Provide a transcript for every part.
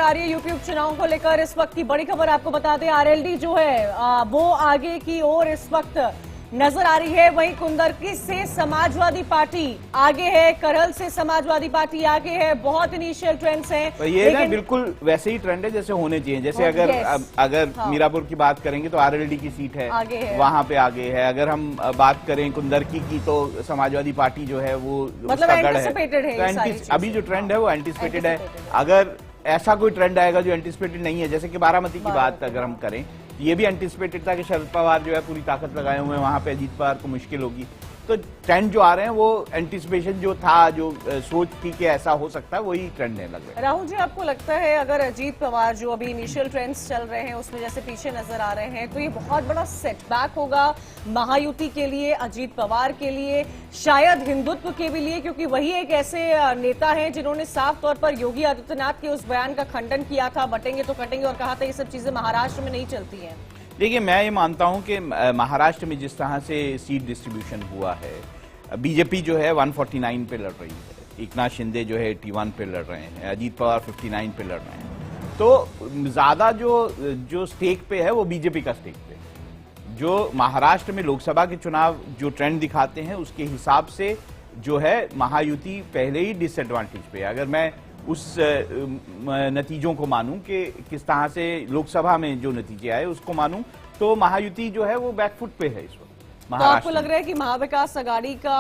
आ रही है यूपी उपचुनाव को लेकर। इस वक्त की बड़ी खबर आपको बता दें, आरएलडी जो है वो आगे की ओर इस वक्त नजर आ रही है। वहीं कुंदरकी से समाजवादी पार्टी आगे है, करहल से समाजवादी पार्टी आगे है। बहुत इनिशियल ट्रेंड्स हैं, तो ये ना बिल्कुल वैसे ही ट्रेंड है जैसे होने चाहिए। जैसे अगर मीरापुर की बात करेंगे तो आरएलडी की सीट है, वहां पे आगे है। अगर हम बात करें कुंदरकी की तो समाजवादी पार्टी जो है वो मतलब एंटिसिपेटेड है। अभी जो ट्रेंड है वो एंटिसिपेटेड है। अगर ऐसा कोई ट्रेंड आएगा जो एंटिसिपेटेड नहीं है, जैसे कि बारामती की बात अगर हम करें, ये भी एंटिसिपेटेड था कि शरद पवार जो है पूरी ताकत लगाए हुए हैं, वहां पे अजीत पवार को मुश्किल होगी। तो ट्रेंड जो आ रहे हैं वो एंटिसिपेशन जो था, जो सोच थी कि ऐसा हो सकता है, वही ट्रेंड है लग रहा है। राहुल जी, आपको लगता है अगर अजीत पवार जो अभी इनिशियल ट्रेंड्स चल रहे हैं उसमें जैसे पीछे नजर आ रहे हैं, तो ये बहुत बड़ा सेटबैक होगा महायुति के लिए, अजीत पवार के लिए, शायद हिंदुत्व के भी लिए, क्योंकि वही एक ऐसे नेता हैं जिन्होंने साफ तौर पर योगी आदित्यनाथ के उस बयान का खंडन किया था, बटेंगे तो कटेंगे, और कहा था ये सब चीजें महाराष्ट्र में नहीं चलती हैं। देखिए, मैं ये मानता हूं कि महाराष्ट्र में जिस तरह से सीट डिस्ट्रीब्यूशन हुआ है, बीजेपी जो है 149 पे लड़ रही है, एकनाथ शिंदे जो है 81 पे लड़ रहे हैं, अजीत पवार 59 पे लड़ रहे हैं। तो ज्यादा जो स्टेक पे है वो बीजेपी का स्टेक पे। जो महाराष्ट्र में लोकसभा के चुनाव जो ट्रेंड दिखाते हैं उसके हिसाब से जो है महायुति पहले ही डिसएडवांटेज पे है। अगर मैं उस नतीजों को मानूं कि किस तरह से लोकसभा में जो नतीजे आए उसको मानूं, तो महायुति जो है वो बैकफुट पे है इस वक्त। तो आपको लग रहा है कि महाविकास आघाड़ी का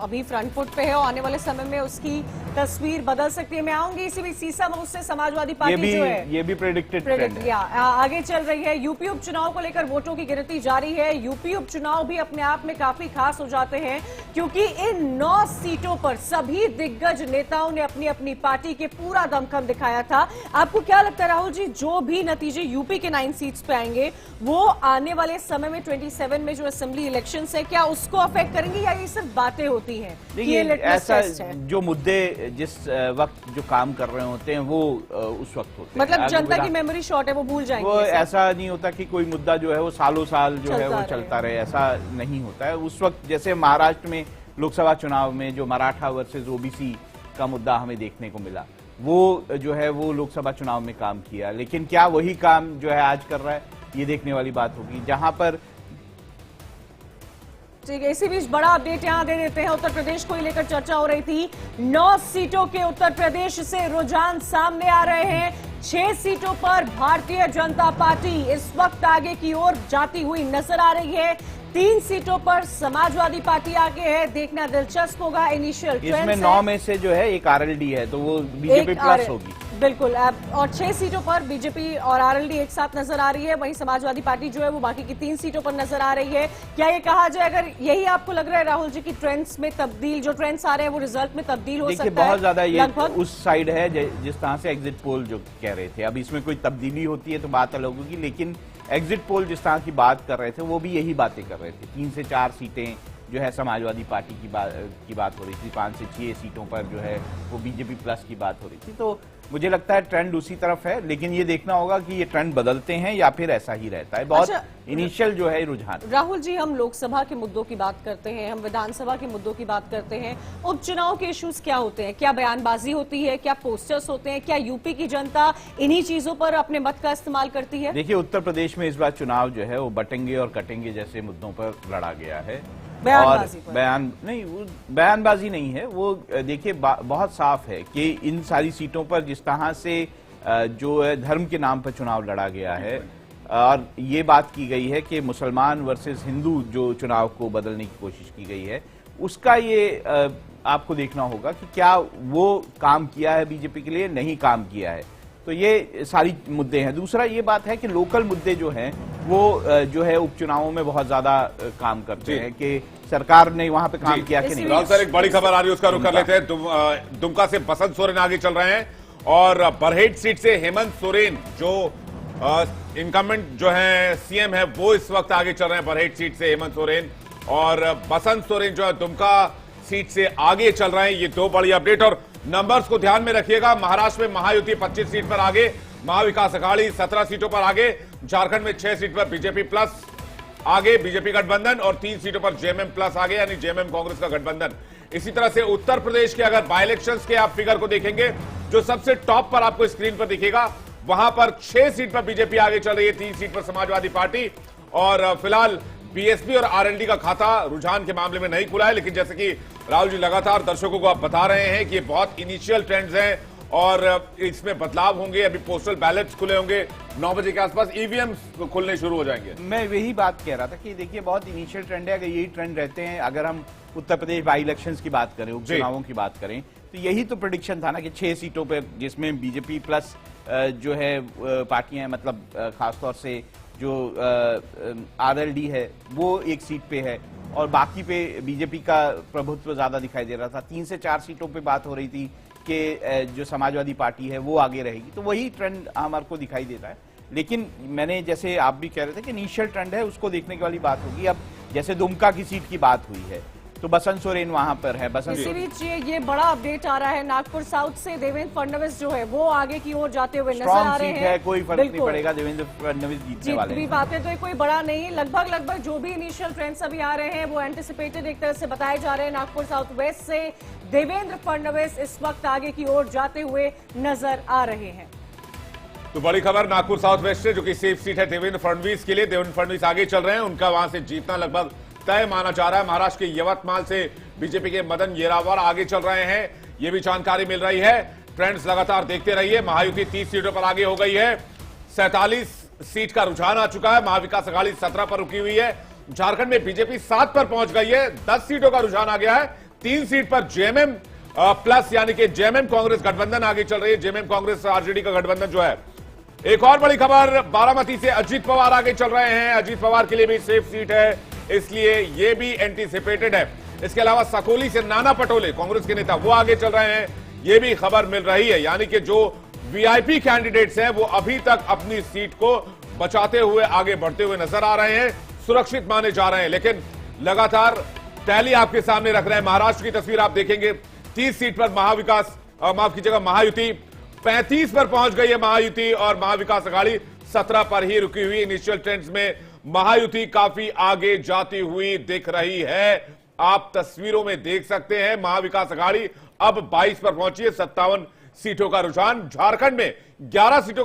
अभी फ्रंट फुट पे है और आने वाले समय में उसकी तस्वीर बदल सकती है? मैं आऊंगी इसी बीच सीसा में, उससे समाजवादी पार्टी जो है ये भी प्रेडिक्टेड है, आगे चल रही है। यूपी उपचुनाव को लेकर वोटों की गिनती जारी है। यूपी उपचुनाव भी अपने आप में काफी खास हो जाते हैं, क्योंकि इन 9 सीटों पर सभी दिग्गज नेताओं ने अपनी अपनी पार्टी के पूरा दमखम दिखाया था। आपको क्या लगता है राहुल जी, जो भी नतीजे यूपी के 9 सीट्स पे आएंगे वो आने वाले समय में 27 में जो असेंबली इलेक्शन है, क्या उसको अफेक्ट करेंगे या ये सिर्फ बातें होती हैं? देखिए, ऐसा जो मुद्दे जिस वक्त जो काम कर रहे होते हैं वो उस वक्त होते हैं। मतलब जनता की मेमोरी शॉर्ट है, वो भूल जाएंगे। वो ऐसा नहीं होता कि कोई मुद्दा जो है वो सालों साल जो है वो चलता रहे, ऐसा नहीं होता है। उस वक्त जैसे महाराष्ट्र में लोकसभा चुनाव में जो मराठा वर्सेस ओबीसी का मुद्दा हमें देखने को मिला, वो जो है वो लोकसभा चुनाव में काम किया, लेकिन क्या वही काम जो है आज कर रहा है, ये देखने वाली बात होगी। जहां पर ठीक है, इसी बीच बड़ा अपडेट यहां दे देते हैं। उत्तर प्रदेश को ही लेकर चर्चा हो रही थी। 9 सीटों के उत्तर प्रदेश से रुझान सामने आ रहे हैं। 6 सीटों पर भारतीय जनता पार्टी इस वक्त आगे की ओर जाती हुई नजर आ रही है। 3 सीटों पर समाजवादी पार्टी आगे है। देखना दिलचस्प होगा इनिशियल ट्रेंड्स। इसमें 9 में से जो है एक आरएलडी है, तो वो बीजेपी प्लस होगी। बिल्कुल, और 6 सीटों पर बीजेपी और आरएलडी एक साथ नजर आ रही है। वहीं समाजवादी पार्टी जो है वो बाकी की 3 सीटों पर नजर आ रही है। क्या ये कहा जाए, अगर यही आपको लग रहा है राहुल जी की ट्रेंड्स में तब्दील, जो ट्रेंड्स आ रहे हैं वो रिजल्ट में तब्दील हो सकता है? बहुत ज्यादा ये उस साइड है जिस तरह से एग्जिट पोल जो कह रहे थे। अब इसमें कोई तब्दीली होती है तो बात अलग होगी, लेकिन एग्जिट पोल जिस तरह की बात कर रहे थे वो भी यही बातें कर रहे थे। 3 से 4 सीटें जो है समाजवादी पार्टी की बात हो रही थी, 5 से 6 सीटों पर जो है वो बीजेपी प्लस की बात हो रही थी। तो मुझे लगता है ट्रेंड उसी तरफ है, लेकिन ये देखना होगा कि ये ट्रेंड बदलते हैं या फिर ऐसा ही रहता है। बहुत इनिशियल जो है रुझान। राहुल जी, हम लोकसभा के मुद्दों की बात करते हैं, हम विधानसभा के मुद्दों की बात करते हैं, उपचुनाव के इश्यूज क्या होते हैं? क्या बयानबाजी होती है, क्या पोस्टर्स होते हैं? क्या यूपी की जनता इन्हीं चीजों पर अपने मत का इस्तेमाल करती है? देखिए, उत्तर प्रदेश में इस बार चुनाव जो है वो बटेंगे और कटेंगे जैसे मुद्दों पर लड़ा गया है। बयानबाजी नहीं है वो। देखिए, बहुत साफ है कि इन सारी सीटों पर जिस तरह से जो है धर्म के नाम पर चुनाव लड़ा गया है, और ये बात की गई है कि मुसलमान वर्सेस हिंदू जो चुनाव को बदलने की कोशिश की गई है, उसका ये आपको देखना होगा कि क्या वो काम किया है बीजेपी के लिए, नहीं काम किया है। तो ये सारी मुद्दे हैं। दूसरा ये बात है कि लोकल मुद्दे जो हैं वो जो है उपचुनावों में बहुत ज्यादा काम करते हैं कि सरकार ने वहां पे काम किया कि नहीं। राहुल सर, एक बड़ी खबर आ रही है, उसका रुख कर लेते हैं। दुमका से बसंत सोरेन आगे चल रहे हैं और बरहेट सीट से हेमंत सोरेन जो इनकमेंट जो है सीएम है वो इस वक्त आगे चल रहे हैं। बरहेट सीट से हेमंत सोरेन और बसंत सोरेन जो है दुमका सीट से आगे चल रहे हैं। ये 2 बड़ी अपडेट, और नंबर्स को ध्यान में रखिएगा। महाराष्ट्र में महायुति 25 सीट पर आगे, महाविकास आघाड़ी 17 सीटों पर आगे, झारखंड में 6 सीट पर बीजेपी प्लस आगे, बीजेपी गठबंधन, और 3 सीटों पर जेएमएम प्लस आगे, यानी जेएमएम कांग्रेस का गठबंधन। इसी तरह से उत्तर प्रदेश के अगर बाय इलेक्शंस के आप फिगर को देखेंगे, जो सबसे टॉप पर आपको स्क्रीन पर दिखेगा, वहां पर 6 सीट पर बीजेपी आगे चल रही है, 3 सीट पर समाजवादी पार्टी। और फिलहाल बीएसपी और आरएलडी का खाता रुझान के मामले में नहीं खुला है, लेकिन जैसे कि राहुल जी लगातार दर्शकों को आप बता रहे हैं कि ये बहुत इनिशियल ट्रेंड्स हैं और इसमें बदलाव होंगे। अभी पोस्टल बैलेट्स खुले होंगे, 9 बजे के आसपास ईवीएम खुलने शुरू हो जाएंगे। मैं यही बात कह रहा था कि देखिए बहुत इनिशियल ट्रेंड है, अगर यही ट्रेंड रहते हैं, अगर हम उत्तर प्रदेश बाई इलेक्शंस की बात करें, उपचुनावों की बात करें, तो यही तो प्रेडिक्शन था ना कि 6 सीटों पर जिसमें बीजेपी प्लस जो है पार्टियां, मतलब खासतौर से जो आरएलडी है वो एक सीट पे है और बाकी पे बीजेपी का प्रभुत्व ज्यादा दिखाई दे रहा था। 3 से 4 सीटों पे बात हो रही थी कि जो समाजवादी पार्टी है वो आगे रहेगी, तो वही ट्रेंड हमारे को दिखाई देता है। लेकिन मैंने जैसे आप भी कह रहे थे कि इनिशियल ट्रेंड है, उसको देखने की वाली बात होगी। अब जैसे दुमका की सीट की बात हुई है तो बसंत सोरेन वहां पर है। इसी बीच ये बड़ा अपडेट आ रहा है, नागपुर साउथ से देवेंद्र फडणवीस जो है वो आगे की ओर जाते हुए नजर आ रहे हैं। कोई फर्क नहीं पड़ेगा, देवेंद्र फडणवीस जीतने वाले हैं। जितनी बातें तो कोई बड़ा नहीं, लगभग जो भी इनिशियल ट्रेंड्स अभी आ रहे हैं वो एंटिसिपेटेड एक तरह से बताए जा रहे हैं। नागपुर साउथ वेस्ट से देवेंद्र फडणवीस इस वक्त आगे की ओर जाते हुए नजर आ रहे हैं। तो बड़ी खबर नागपुर साउथ वेस्ट से, जो कि सेफ सीट है देवेंद्र फडणवीस के लिए। देवेंद्र फडणवीस आगे चल रहे हैं, उनका वहां से जीतना लगभग तय माना जा रहा है। महाराष्ट्र के यवतमाल से बीजेपी के मदन येरावार आगे चल रहे हैं, यह भी जानकारी मिल रही है। ट्रेंड्स लगातार देखते रहिए। महायुति 30 सीटों पर आगे हो गई है, 47 सीट का रुझान आ चुका है। महाविकास अघाड़ी 17 पर रुकी हुई है। झारखंड में बीजेपी 7 पर पहुंच गई है, 10 सीटों का रुझान आ गया है। 3 सीट पर जेएमएम प्लस यानी कि जेएमएम कांग्रेस गठबंधन आगे चल रही है। जेएमएम कांग्रेस आरजेडी का गठबंधन जो है। एक और बड़ी खबर, बारामती से अजीत पवार आगे चल रहे हैं। अजीत पवार के लिए भी सेफ सीट है, इसलिए यह भी एंटीसिपेटेड है। इसके अलावा सकौली से नाना पटोले कांग्रेस के नेता वो आगे चल रहे हैं, यह भी खबर मिल रही है। यानी कि जो वीआईपी कैंडिडेट्स हैं वो अभी तक अपनी सीट को बचाते हुए आगे बढ़ते हुए नजर आ रहे हैं, सुरक्षित माने जा रहे हैं। लेकिन लगातार टैली आपके सामने रख रहे हैं। महाराष्ट्र की तस्वीर आप देखेंगे, 30 सीट पर माफ कीजिएगा महायुति 35 पर पहुंच गई है महायुति, और महाविकास अघाड़ी 17 पर ही रुकी हुई। इनिशियल ट्रेंड्स में महायुति काफी आगे जाती हुई दिख रही है, आप तस्वीरों में देख सकते हैं। महाविकास अघाड़ी अब 22 पर पहुंची है, 57 सीटों का रुझान। झारखंड में 11 सीटों